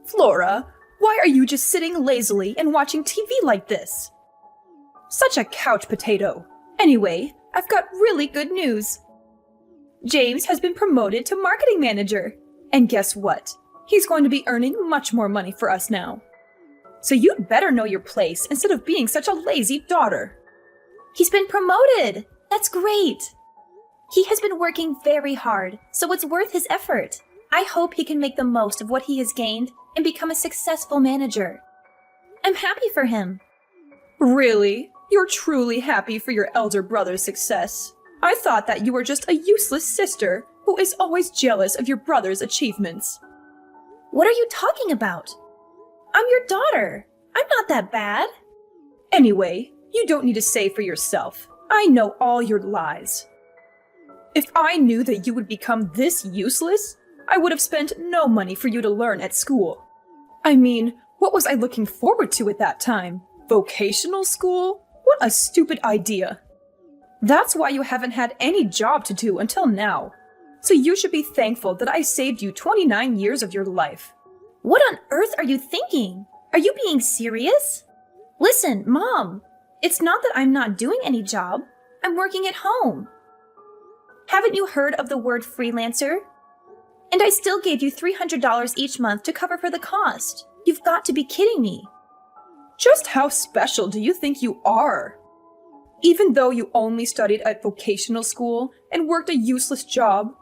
Flora, why are you just sitting lazily and watching TV like this? Such a couch potato. Anyway, I've got really good news. James has been promoted to marketing manager. And guess what? He's going to be earning much more money for us now. So you'd better know your place instead of being such a lazy daughter. He's been promoted! That's great! He has been working very hard, so it's worth his effort. I hope he can make the most of what he has gained and become a successful manager. I'm happy for him. Really? You're truly happy for your elder brother's success? I thought that you were just a useless sister who is always jealous of your brother's achievements. What are you talking about? I'm your daughter. I'm not that bad. Anyway, you don't need to say for yourself. I know all your lies. If I knew that you would become this useless, I would have spent no money for you to learn at school. I mean, what was I looking forward to at that time? Vocational school? What a stupid idea. That's why you haven't had any job to do until now. So you should be thankful that I saved you 29 years of your life. What on earth are you thinking? Are you being serious? Listen, Mom, it's not that I'm not doing any job. I'm working at home. Haven't you heard of the word freelancer? And I still gave you $300 each month to cover for the cost. You've got to be kidding me. Just how special do you think you are? Even though you only studied at vocational school and worked a useless job,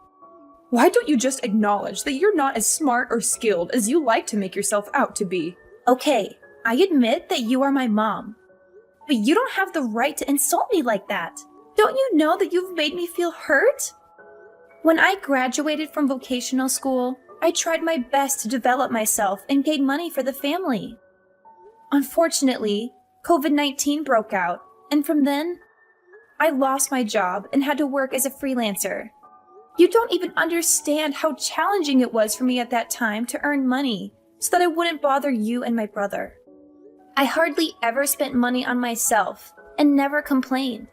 why don't you just acknowledge that you're not as smart or skilled as you like to make yourself out to be? Okay, I admit that you are my mom. But you don't have the right to insult me like that. Don't you know that you've made me feel hurt? When I graduated from vocational school, I tried my best to develop myself and gain money for the family. Unfortunately, COVID-19 broke out, and from then, I lost my job and had to work as a freelancer. You don't even understand how challenging it was for me at that time to earn money so that I wouldn't bother you and my brother. I hardly ever spent money on myself and never complained,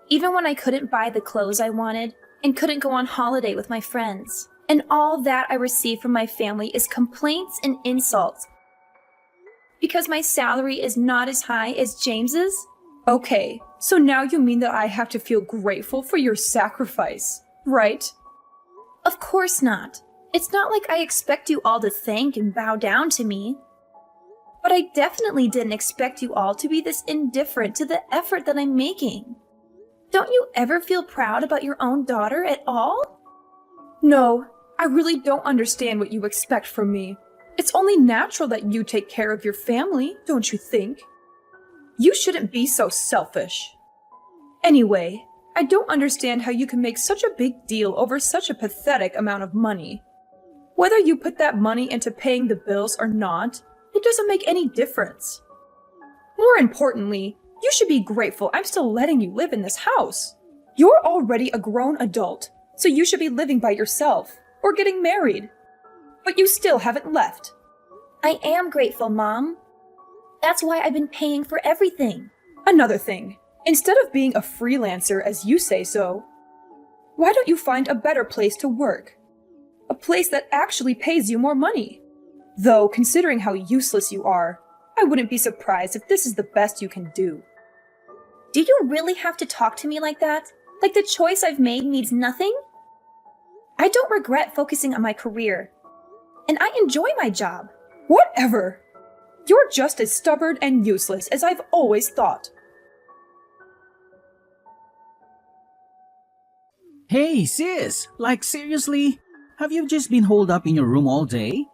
even when I couldn't buy the clothes I wanted and couldn't go on holiday with my friends. And all that I receive from my family is complaints and insults because my salary is not as high as James's. Okay, so now you mean that I have to feel grateful for your sacrifice, right? Of course not. It's not like I expect you all to thank and bow down to me. But I definitely didn't expect you all to be this indifferent to the effort that I'm making. Don't you ever feel proud about your own daughter at all? No, I really don't understand what you expect from me. It's only natural that you take care of your family, don't you think? You shouldn't be so selfish. Anyway, I don't understand how you can make such a big deal over such a pathetic amount of money. Whether you put that money into paying the bills or not, it doesn't make any difference. More importantly, you should be grateful I'm still letting you live in this house. You're already a grown adult, so you should be living by yourself or getting married. But you still haven't left. I am grateful, Mom. That's why I've been paying for everything. Another thing, instead of being a freelancer as you say so, why don't you find a better place to work? A place that actually pays you more money. Though, considering how useless you are, I wouldn't be surprised if this is the best you can do. Do you really have to talk to me like that? Like the choice I've made means nothing? I don't regret focusing on my career. And I enjoy my job. Whatever! You're just as stubborn and useless as I've always thought. Hey, sis! Like, seriously? Have you just been holed up in your room all day?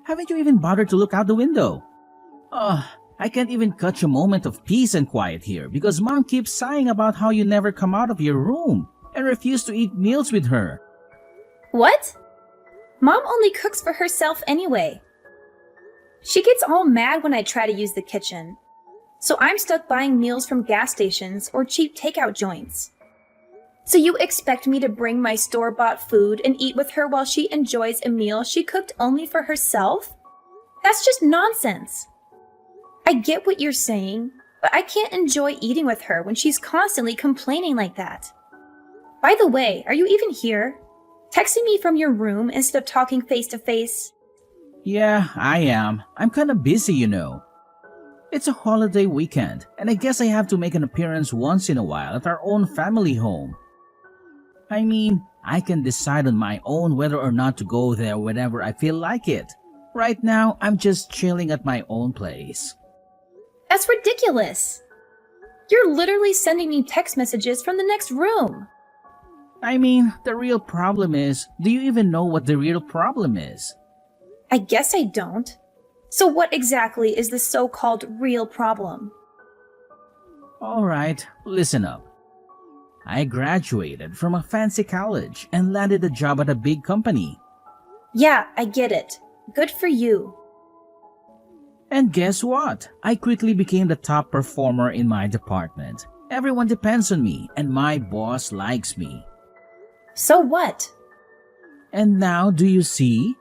Haven't you even bothered to look out the window? I can't even catch a moment of peace and quiet here because Mom keeps sighing about how you never come out of your room and refuse to eat meals with her. What? Mom only cooks for herself anyway. She gets all mad when I try to use the kitchen. So I'm stuck buying meals from gas stations or cheap takeout joints. So you expect me to bring my store-bought food and eat with her while she enjoys a meal she cooked only for herself? That's just nonsense. I get what you're saying, but I can't enjoy eating with her when she's constantly complaining like that. By the way, are you even here? Texting me from your room instead of talking face to face? Yeah, I am. I'm kinda busy, you know. It's a holiday weekend, and I guess I have to make an appearance once in a while at our own family home. I mean, I can decide on my own whether or not to go there whenever I feel like it. Right now, I'm just chilling at my own place. That's ridiculous. You're literally sending me text messages from the next room. I mean, the real problem is, do you even know what the real problem is? I guess I don't. So what exactly is the so-called real problem? Alright, listen up. I graduated from a fancy college and landed a job at a big company. Yeah, I get it. Good for you. And guess what? I quickly became the top performer in my department. Everyone depends on me, and my boss likes me. So what? And now, do you see?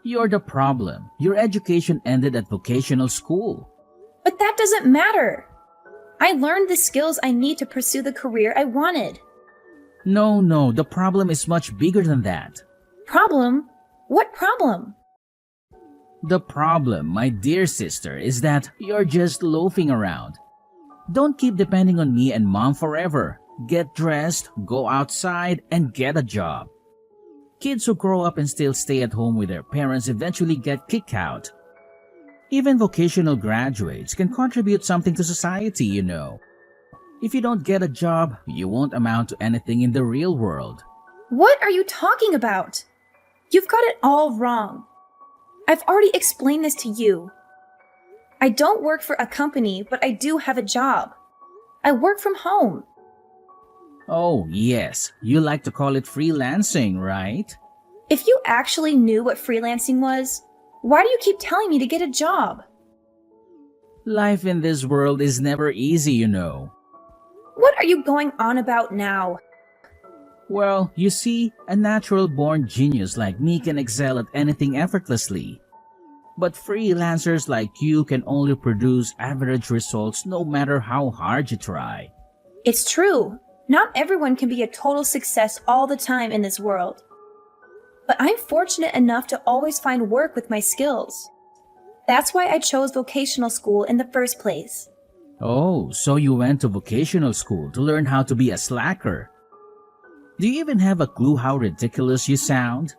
You're the problem. Your education ended at vocational school. But that doesn't matter. I learned the skills I need to pursue the career I wanted. No, the problem is much bigger than that. Problem? What problem? The problem, my dear sister, is that you're just loafing around. Don't keep depending on me and mom forever. Get dressed, go outside, and get a job. Kids who grow up and still stay at home with their parents eventually get kicked out. Even vocational graduates can contribute something to society, you know. If you don't get a job, you won't amount to anything in the real world. What are you talking about? You've got it all wrong. I've already explained this to you. I don't work for a company, but I do have a job. I work from home. Oh, yes, you like to call it freelancing, right? If you actually knew what freelancing was, why do you keep telling me to get a job? Life in this world is never easy, you know. What are you going on about now? Well, you see, a natural-born genius like me can excel at anything effortlessly. But freelancers like you can only produce average results no matter how hard you try. It's true. Not everyone can be a total success all the time in this world. But I'm fortunate enough to always find work with my skills. That's why I chose vocational school in the first place. Oh, so you went to vocational school to learn how to be a slacker. Do you even have a clue how ridiculous you sound?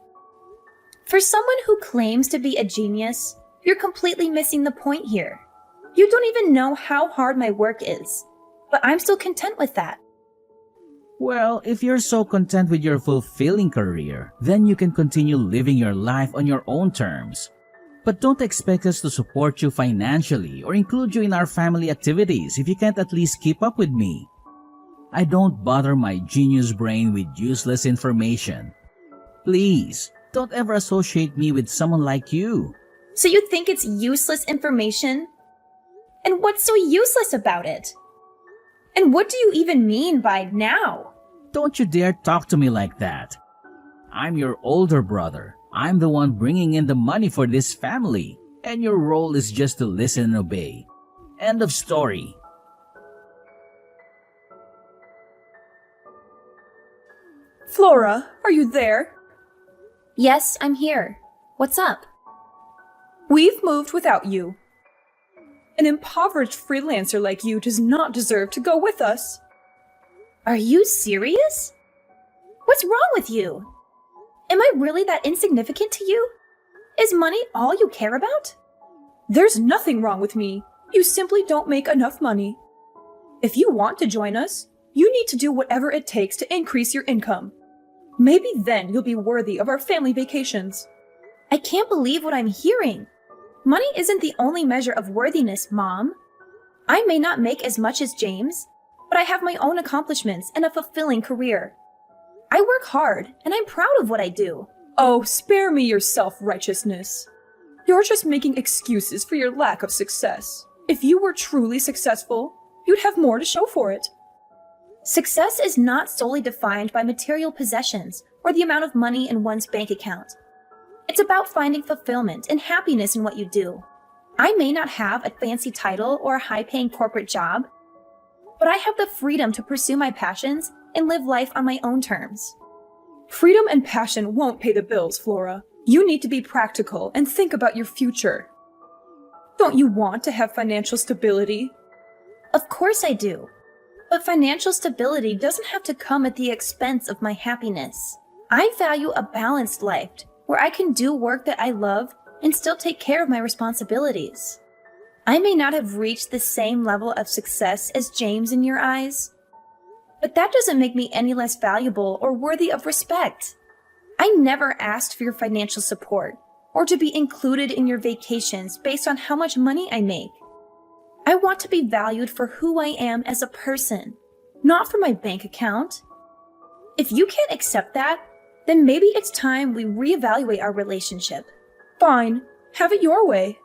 For someone who claims to be a genius, you're completely missing the point here. You don't even know how hard my work is, but I'm still content with that. Well, if you're so content with your fulfilling career, then you can continue living your life on your own terms. But don't expect us to support you financially or include you in our family activities if you can't at least keep up with me. I don't bother my genius brain with useless information. Please, don't ever associate me with someone like you. So you think it's useless information? And what's so useless about it? And what do you even mean by now? Don't you dare talk to me like that. I'm your older brother. I'm the one bringing in the money for this family, and your role is just to listen and obey. End of story. Flora, are you there? Yes, I'm here. What's up? We've moved without you. An impoverished freelancer like you does not deserve to go with us. Are you serious? What's wrong with you? Am I really that insignificant to you? Is money all you care about? There's nothing wrong with me. You simply don't make enough money. If you want to join us, you need to do whatever it takes to increase your income. Maybe then you'll be worthy of our family vacations. I can't believe what I'm hearing. Money isn't the only measure of worthiness, Mom. I may not make as much as James, but I have my own accomplishments and a fulfilling career. I work hard, and I'm proud of what I do. Oh, spare me your self-righteousness. You're just making excuses for your lack of success. If you were truly successful, you'd have more to show for it. Success is not solely defined by material possessions or the amount of money in one's bank account. It's about finding fulfillment and happiness in what you do. I may not have a fancy title or a high-paying corporate job, but I have the freedom to pursue my passions and live life on my own terms. Freedom and passion won't pay the bills, Flora. You need to be practical and think about your future. Don't you want to have financial stability? Of course I do. But financial stability doesn't have to come at the expense of my happiness. I value a balanced life where I can do work that I love and still take care of my responsibilities. I may not have reached the same level of success as James in your eyes, but that doesn't make me any less valuable or worthy of respect. I never asked for your financial support or to be included in your vacations based on how much money I make. I want to be valued for who I am as a person, not for my bank account. If you can't accept that, then maybe it's time we reevaluate our relationship. Fine, have it your way.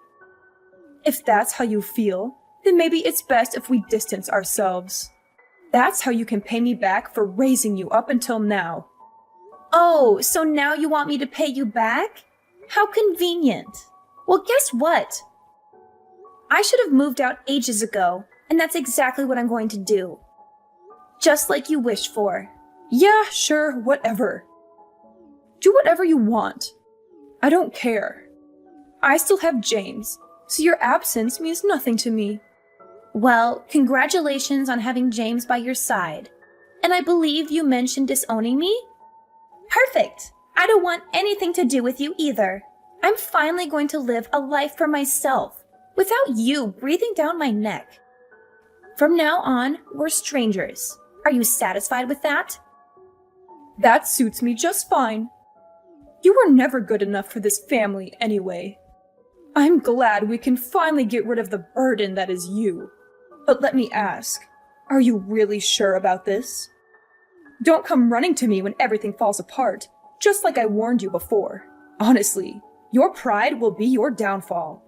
If that's how you feel, then maybe it's best if we distance ourselves. That's how you can pay me back for raising you up until now. Oh, so now you want me to pay you back? How convenient. Well, guess what? I should have moved out ages ago, and that's exactly what I'm going to do. Just like you wished for. Yeah, sure, whatever. Do whatever you want. I don't care. I still have James, so your absence means nothing to me. Well, congratulations on having James by your side. And I believe you mentioned disowning me? Perfect! I don't want anything to do with you either. I'm finally going to live a life for myself, without you breathing down my neck. From now on, we're strangers. Are you satisfied with that? That suits me just fine. You were never good enough for this family anyway. I'm glad we can finally get rid of the burden that is you. But let me ask, are you really sure about this? Don't come running to me when everything falls apart, just like I warned you before. Honestly, your pride will be your downfall.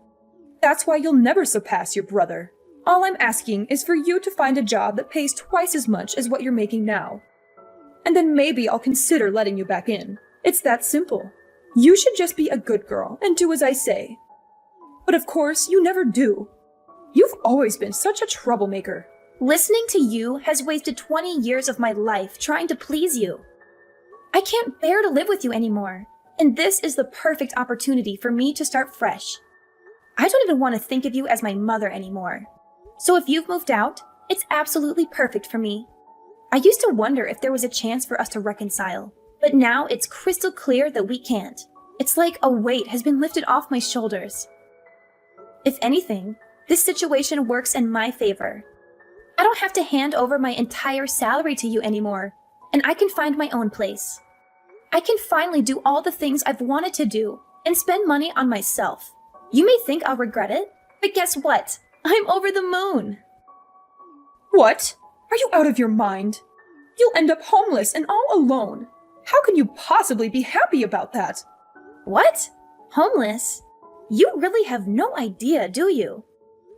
That's why you'll never surpass your brother. All I'm asking is for you to find a job that pays twice as much as what you're making now. And then maybe I'll consider letting you back in. It's that simple. You should just be a good girl and do as I say. But of course, you never do. You've always been such a troublemaker. Listening to you has wasted 20 years of my life trying to please you. I can't bear to live with you anymore, and this is the perfect opportunity for me to start fresh. I don't even want to think of you as my mother anymore. So if you've moved out, it's absolutely perfect for me. I used to wonder if there was a chance for us to reconcile, but now it's crystal clear that we can't. It's like a weight has been lifted off my shoulders. If anything, this situation works in my favor. I don't have to hand over my entire salary to you anymore, and I can find my own place. I can finally do all the things I've wanted to do and spend money on myself. You may think I'll regret it, but guess what? I'm over the moon. What? Are you out of your mind? You'll end up homeless and all alone. How can you possibly be happy about that? What? Homeless? You really have no idea, do you?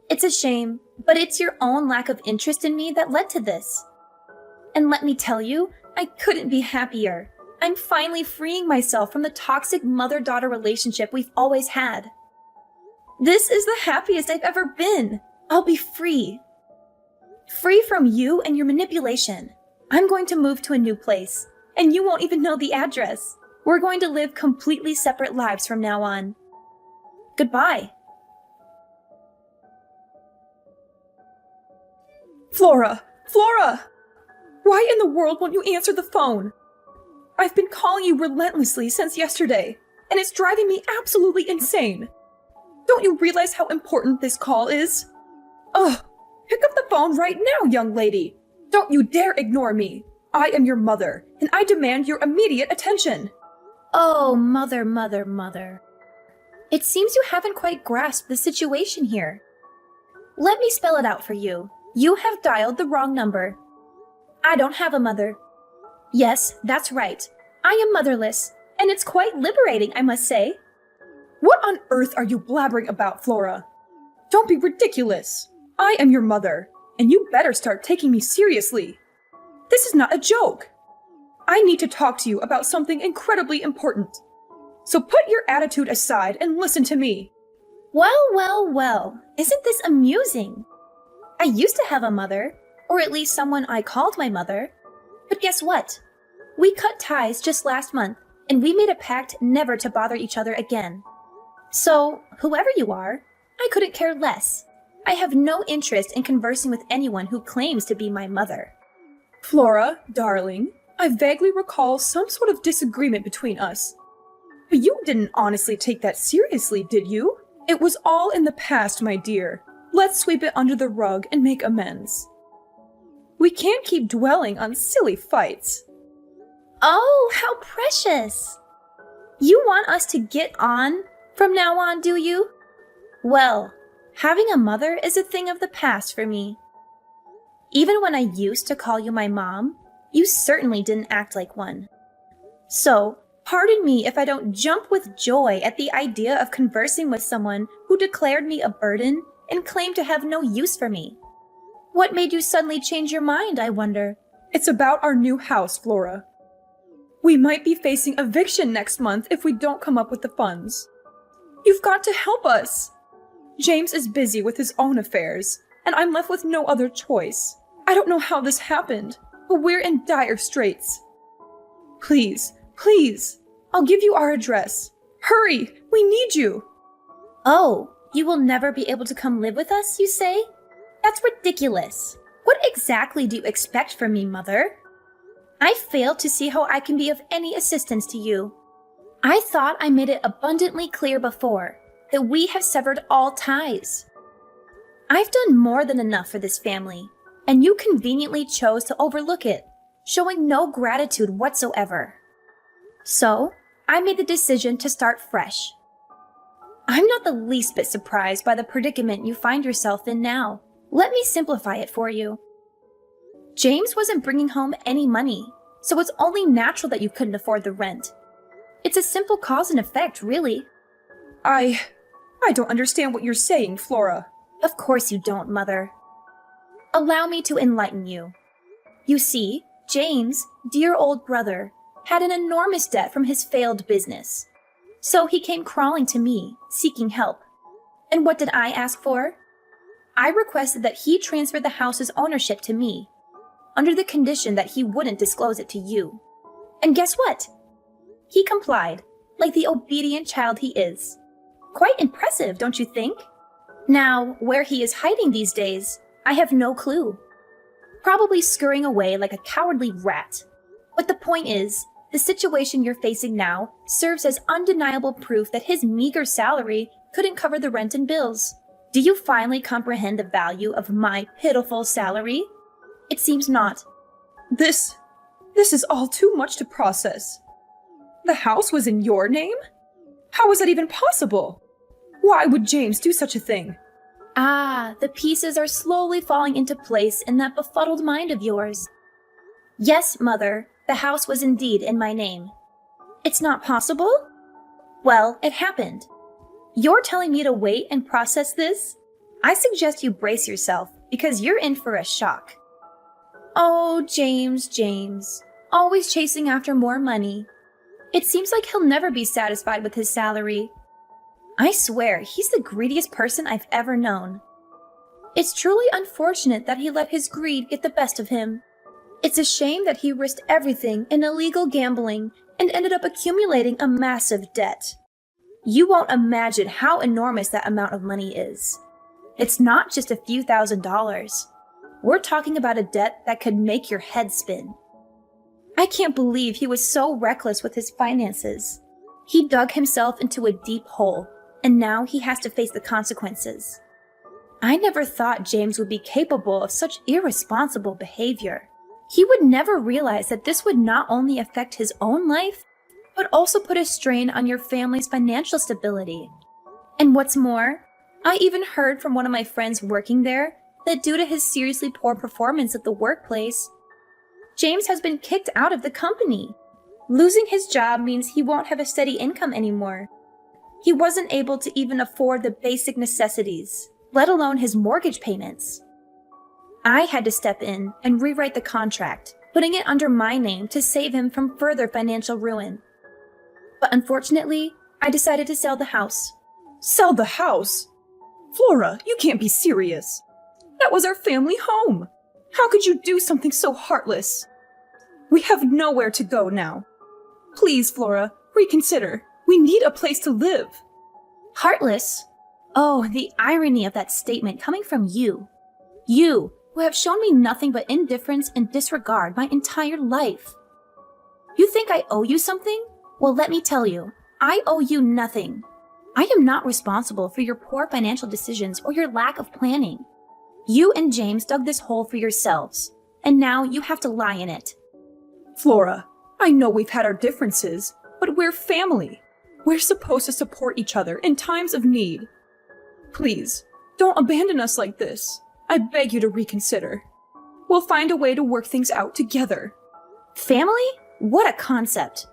It's a shame, but it's your own lack of interest in me that led to this. And let me tell you, I couldn't be happier. I'm finally freeing myself from the toxic mother-daughter relationship we've always had. This is the happiest I've ever been. I'll be free. Free from you and your manipulation. I'm going to move to a new place, and you won't even know the address. We're going to live completely separate lives from now on. Goodbye. Flora! Flora! Why in the world won't you answer the phone? I've been calling you relentlessly since yesterday, and it's driving me absolutely insane. Don't you realize how important this call is? Ugh! Pick up the phone right now, young lady! Don't you dare ignore me! I am your mother, and I demand your immediate attention! Oh, mother, mother, mother. It seems you haven't quite grasped the situation here. Let me spell it out for you. You have dialed the wrong number. I don't have a mother. Yes, that's right. I am motherless, and it's quite liberating, I must say. What on earth are you blabbering about, Flora? Don't be ridiculous. I am your mother, and you better start taking me seriously. This is not a joke. I need to talk to you about something incredibly important. So put your attitude aside and listen to me. Well, well, well. Isn't this amusing? I used to have a mother, or at least someone I called my mother. But guess what? We cut ties just last month, and we made a pact never to bother each other again. So, whoever you are, I couldn't care less. I have no interest in conversing with anyone who claims to be my mother. Flora, darling, I vaguely recall some sort of disagreement between us. But you didn't honestly take that seriously, did you? It was all in the past, my dear. Let's sweep it under the rug and make amends. We can't keep dwelling on silly fights. Oh, how precious! You want us to get on from now on, do you? Well, having a mother is a thing of the past for me. Even when I used to call you my mom, you certainly didn't act like one. So, pardon me if I don't jump with joy at the idea of conversing with someone who declared me a burden and claimed to have no use for me. What made you suddenly change your mind, I wonder? It's about our new house, Flora. We might be facing eviction next month if we don't come up with the funds. You've got to help us. James is busy with his own affairs, and I'm left with no other choice. I don't know how this happened, but we're in dire straits. Please, please, I'll give you our address. Hurry, we need you. Oh, you will never be able to come live with us, you say? That's ridiculous. What exactly do you expect from me, Mother? I fail to see how I can be of any assistance to you. I thought I made it abundantly clear before that we have severed all ties. I've done more than enough for this family, and you conveniently chose to overlook it, showing no gratitude whatsoever. So, I made the decision to start fresh. I'm not the least bit surprised by the predicament you find yourself in now. Let me simplify it for you. James wasn't bringing home any money, so it's only natural that you couldn't afford the rent. It's a simple cause and effect, really. I don't understand what you're saying, Flora. Of course you don't, Mother. Allow me to enlighten you. You see, James, dear old brother, had an enormous debt from his failed business. So he came crawling to me, seeking help. And what did I ask for? I requested that he transfer the house's ownership to me, under the condition that he wouldn't disclose it to you. And guess what? He complied, like the obedient child he is. Quite impressive, don't you think? Now, where he is hiding these days, I have no clue. Probably scurrying away like a cowardly rat. But the point is, the situation you're facing now serves as undeniable proof that his meager salary couldn't cover the rent and bills. Do you finally comprehend the value of my pitiful salary? It seems not. This is all too much to process. The house was in your name? How was that even possible? Why would James do such a thing? Ah, the pieces are slowly falling into place in that befuddled mind of yours. Yes, Mother, the house was indeed in my name. It's not possible? Well, it happened. You're telling me to wait and process this? I suggest you brace yourself, because you're in for a shock. Oh, James, always chasing after more money. It seems like he'll never be satisfied with his salary. I swear, he's the greediest person I've ever known. It's truly unfortunate that he let his greed get the best of him. It's a shame that he risked everything in illegal gambling and ended up accumulating a massive debt. You won't imagine how enormous that amount of money is. It's not just a few $1,000s. We're talking about a debt that could make your head spin. I can't believe he was so reckless with his finances. He dug himself into a deep hole, and now he has to face the consequences. I never thought James would be capable of such irresponsible behavior. He would never realize that this would not only affect his own life, but also put a strain on your family's financial stability. And what's more, I even heard from one of my friends working there that due to his seriously poor performance at the workplace, James has been kicked out of the company. Losing his job means he won't have a steady income anymore. He wasn't able to even afford the basic necessities, let alone his mortgage payments. I had to step in and rewrite the contract, putting it under my name to save him from further financial ruin. But unfortunately, I decided to sell the house. Sell the house? Flora, you can't be serious. That was our family home. How could you do something so heartless? We have nowhere to go now. Please, Flora, reconsider. We need a place to live. Heartless? Oh, the irony of that statement coming from you. You, who have shown me nothing but indifference and disregard my entire life. You think I owe you something? Well, let me tell you, I owe you nothing. I am not responsible for your poor financial decisions or your lack of planning. You and James dug this hole for yourselves, and now you have to lie in it. Flora, I know we've had our differences, but we're family. We're supposed to support each other in times of need. Please, don't abandon us like this. I beg you to reconsider. We'll find a way to work things out together. Family? What a concept.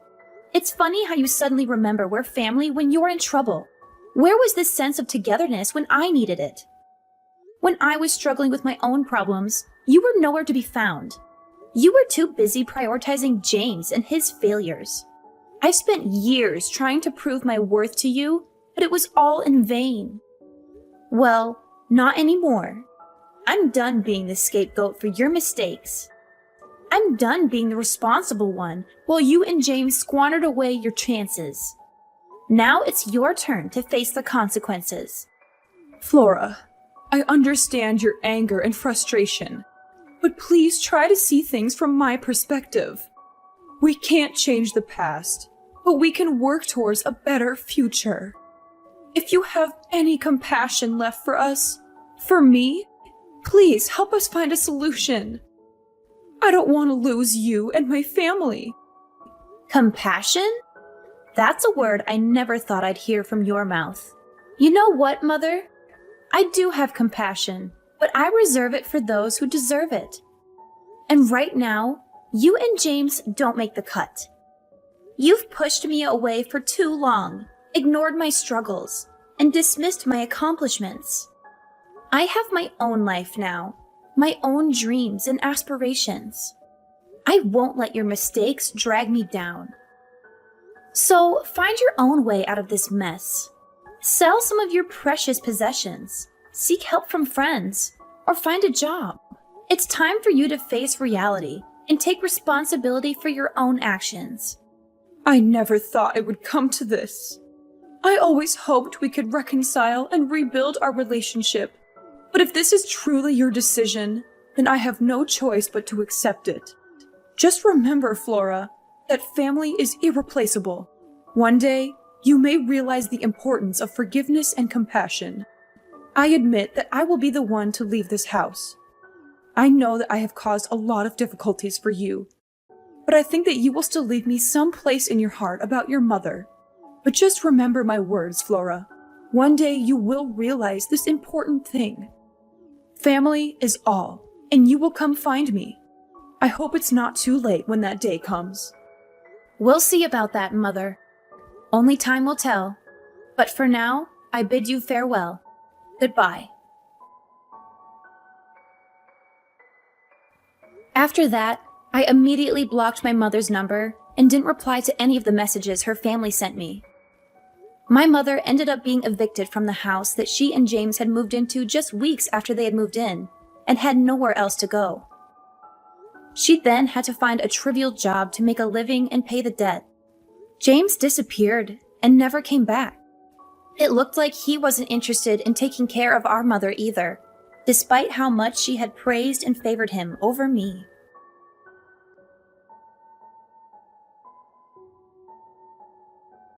It's funny how you suddenly remember we're family when you're in trouble. Where was this sense of togetherness when I needed it? When I was struggling with my own problems, you were nowhere to be found. You were too busy prioritizing James and his failures. I spent years trying to prove my worth to you, but it was all in vain. Well, not anymore. I'm done being the scapegoat for your mistakes. I'm done being the responsible one while you and James squandered away your chances. Now it's your turn to face the consequences. Flora, I understand your anger and frustration, but please try to see things from my perspective. We can't change the past, but we can work towards a better future. If you have any compassion left for us, for me, please help us find a solution. I don't want to lose you and my family. Compassion? That's a word I never thought I'd hear from your mouth. You know what, Mother? I do have compassion, but I reserve it for those who deserve it. And right now, you and James don't make the cut. You've pushed me away for too long, ignored my struggles, and dismissed my accomplishments. I have my own life now, my own dreams and aspirations. I won't let your mistakes drag me down. So find your own way out of this mess. Sell some of your precious possessions, seek help from friends, or find a job. It's time for you to face reality and take responsibility for your own actions. I never thought it would come to this. I always hoped we could reconcile and rebuild our relationship. But if this is truly your decision, then I have no choice but to accept it. Just remember, Flora, that family is irreplaceable. One day, you may realize the importance of forgiveness and compassion. I admit that I will be the one to leave this house. I know that I have caused a lot of difficulties for you, but I think that you will still leave me some place in your heart about your mother. But just remember my words, Flora. One day you will realize this important thing. Family is all, and you will come find me. I hope it's not too late when that day comes. We'll see about that, Mother. Only time will tell. But for now, I bid you farewell. Goodbye. After that, I immediately blocked my mother's number and didn't reply to any of the messages her family sent me. My mother ended up being evicted from the house that she and James had moved into just weeks after they had moved in, and had nowhere else to go. She then had to find a trivial job to make a living and pay the debt. James disappeared and never came back. It looked like he wasn't interested in taking care of our mother either, despite how much she had praised and favored him over me.